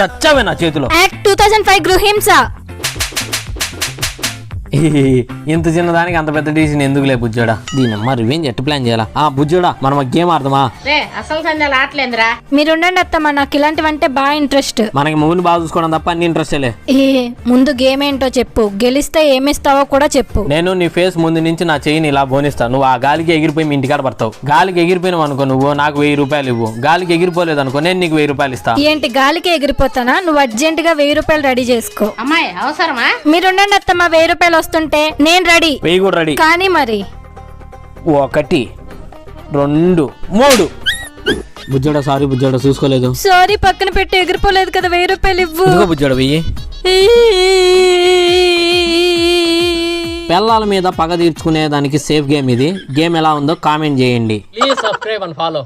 చచ్చావే నా చేతిలో. యాక్ట్ 2005 గృహింస. ఇంత చిన్నదానికి అంత పెద్ద డిసిషన్ ఎందుకులే బుజ్జోడా. దీనమ్మ రివెంజ్ ఎట్టు ప్లాన్ చేయాలా? బుజ్జోడా మనం గేమ్ ఆడదామా? అసలు సంధ్యాలు ఆటలేదురా. మీరుండండి అత్తమ్మ, నాకు ఇలాంటివంటే బాగా ఇంట్రెస్ట్. మనకి మూవీని బాగా చూసుకోవడం తప్ప అన్ని ఇంట్రెస్టేలే. ముందు గేమ్ ఏంటో చెప్పు, గెలిస్తే ఏమిస్తావో కూడా చెప్పు. నేను నీ ఫేస్ ముందు నుంచి నా చెయ్యిని ఇలా బోనిస్తా. నువ్వు ఆ గాలికి ఎగిరిపోయి మీ ఇంటికాడ పడతావు. గాలికి ఎగిరిపోయినావు అనుకో నువ్వు నాకు 1000 రూపాయలు ఇవ్వు. గాలికి ఎగిరిపోలేదు అనుకో నేను నీకు 1000 రూపాయలు ఇస్తా. ఏంటి గాలికి ఎగిరిపోతానా? నువ్వు అర్జెంట్ గా 1000 రూపాయలు రెడీ చేసుకో. అమ్మాయి అవసరమా? మీరుండండి అత్తమ్మ, 1000 రూపాయలు వస్తుంటే నేను రెడీ. 1000 కూడా రెడీ. కానీ మరి 1 2 3. బుజ్జోడా సారీ బుజ్జోడా చూసుకోలేదు. సారీ పక్కన పెట్టి ఎగిరిపోలేదు కదా, 1000 రూపాయలు ఇవ్వు. బుజ్జోడా వెయ్యి. పిల్లల మీద పగ తీర్చుకునే దానికి సేఫ్ గేమ్ ఇది. గేమ్ ఎలా ఉందో కామెంట్ చేయండి. Please subscribe and follow.